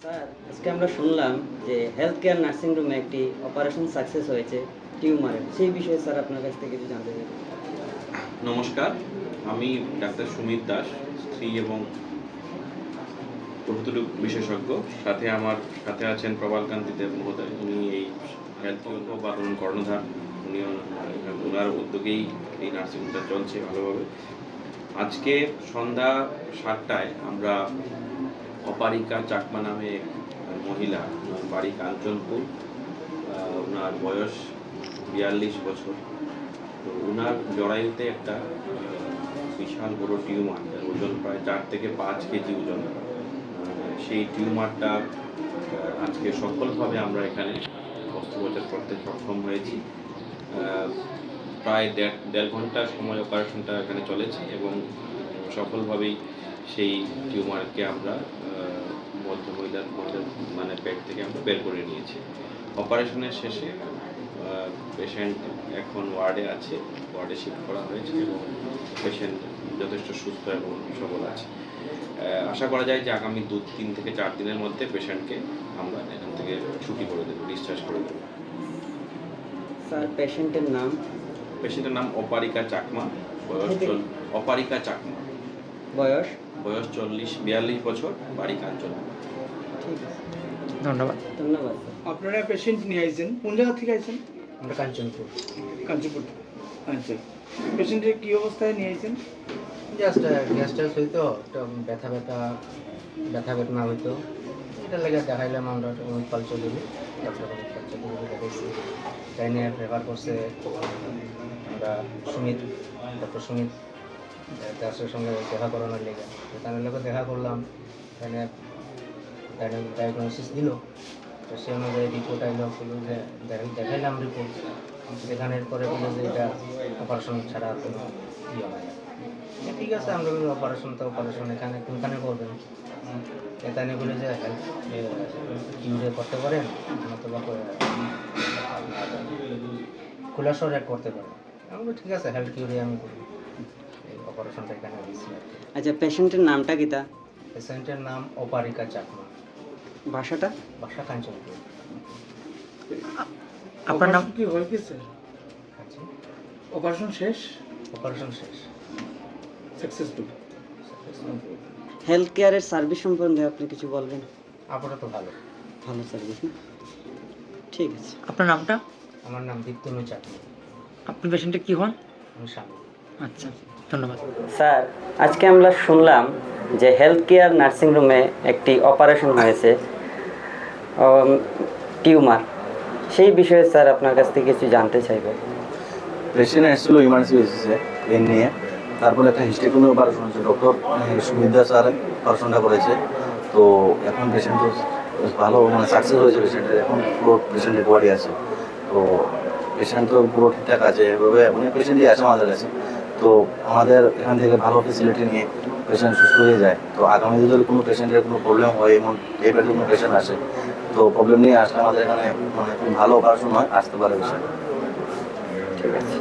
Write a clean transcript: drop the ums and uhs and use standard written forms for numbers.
Sir, আজকে আমরা শুনলাম যে হেলথ কেয়ার নার্সিং রুমে একটি অপারেশন সাকসেস হয়েছে টিউমারের। সেই বিষয়ে স্যার আপনার কাছ থেকে কিছু জানতে চাই। নমস্কার, আমি ডাক্তার সুমিত দাস, স্ত্রী এবং প্রভূত বিশেষজ্ঞ। আমার সাথে আছেন প্রবালকান্তি দেব মহোদয়। উনি এই হেলথ বা ধরুন কর্ণধার। উনি ওনার উদ্যোগেই এই নার্সিংহোমটা চলছে ভালোভাবে। আজকে সন্ধ্যা 7টায় আমরা অপারিকা চাকমা নামে এক মহিলা, ওনার বাড়ি কাঞ্চনপুর, ওনার বয়স 42 বছর। তো ওনার জরায়ুতে একটা বিশাল বড় টিউমার, যার ওজন প্রায় 4 থেকে 5 কেজি ওজন। সেই টিউমারটা আজকে সফলভাবে আমরা এখানে অস্ত্রোপচার করতে সক্ষম হয়েছি। প্রায় দেড় ঘন্টার সময় অপারেশনটা এখানে চলেছে এবং সফলভাবেই সেই টিউমারকে আমরা মহিলার মানে পেট থেকে আমরা বের করে নিয়েছি। অপারেশনের শেষে পেশেন্ট এখন ওয়ার্ডে আছে, ওয়ার্ডে শিফট করা হয়েছে এবং পেশেন্ট যথেষ্ট সুস্থ এবং সবল আছে। আশা করা যায় যে আগামী 3 থেকে 4 দিনের মধ্যে পেশেন্টকে আমরা এখান থেকে ছুটি করে দেবো, ডিসচার্জ করে দেবো। স্যার, পেশেন্টের নাম? পেশেন্টের নাম অপারিকা চাকমা, অপারিকা চাকমা, বয়স? বয়স 42 বছর, বাড়ি কাঞ্চন। ঠিক আছে, ধন্যবাদ। ধন্যবাদ স্যার। আপনারা পেশেন্ট নিয়ে আইছেন কোন জায়গা থেকে আইছেন? আমরা কাঞ্চনপুর। কাঞ্চিপুর থেকে। আচ্ছা, পেশেন্টের কি অবস্থায় নিয়ে আইছেন? জাস্ট গ্যাস ট্যাস হইতো, একটা ব্যথা বেদনা হইতো, এটা লেগে দেখাইলাম আমরা পাল চলে যাই। দেখাইছি, তাই নিয়ে রেফার করছে আমরা ডক্টর সুমিত দাসের সঙ্গে দেখা করানোর লেগে। তাদের লোকে দেখা করলাম, এখানে ডায়াগনোসিস দিল। তো সে অনুযায়ী রিপোর্ট আইলো, যে দেখাইলাম রিপোর্ট, দেখানোর পরে বললো যে এটা অপারেশন ছাড়া কোনো ইয়ে হয় না। ঠিক আছে, আমরা অপারেশন এখানে কোনখানে করবেন? এখানে বলে যে কিউরে করতে পারেন, অথবা খোলা শহরে করতে পারেন। আমি বলি ঠিক আছে, হেলথ কিউরে আমি করি। এই অপারেশনটা এখানে দিচ্ছি আর কি। আচ্ছা, পেশেন্টের নামটা কি? তা পেশেন্টের নাম অপারিকা চাকমা, ভাষাটা? বাসা কাঞ্চনপুর। আপনার নাম কি হয়ে গেছে? আচ্ছা, অপারেশন শেষ, অপারেশন শেষ, সাকসেসফুল। হেলথ কেয়ারের সার্ভিস সম্বন্ধে আপনি কিছু বলবেন? আপাতত ভালো। ভালো সার্ভিস না? ঠিক আছে। আপনার নামটা? আমার নাম দীপ্তনু চাকমা। আপনি পেশেন্টে কি হন? আমি স্বামী। আচ্ছা, ধন্যবাদ। স্যার, আজকে আমরা শুনলাম যে হেলথ কেয়ার নার্সিং রুমে একটি অপারেশন হয়েছে টিউমার। সেই বিষয়ে স্যার আপনার কাছ থেকে কিছু জানতে চাইব। পেশেন্ট এসেছিলো ইমার্জেন্সি বেসিসে পেন নিয়ে, তারপরে একটা হিস্টেক্টমি অপারেশন হয়েছে। ডক্টর সুমিত স্যার অপারেশনটা করেছে। তো এখন পেশেন্ট ভালো সাকসেস হয়েছে পেশেন্টের। এখন পুরো পেশেন্ট রিকভারি আছে। তো পেশেন্ট তো পুরো ঠিকঠাক আছে, এভাবে অনেক পেশেন্টই আছে আমাদের কাছে। তো আমাদের এখান থেকে ভালো ফেসিলিটি নিয়ে পেশেন্ট সুস্থ হয়ে যায়। তো আগামীতে যদি কোনো পেশেন্টের কোনো প্রবলেম হয়, এমন টাইপের কোনো পেশেন্ট আসে, তো প্রবলেম নিয়ে আসলে আমাদের এখানে খুব ভালো অপারেশন হয়, আসতে পারে পেশেন্ট। ঠিক আছে।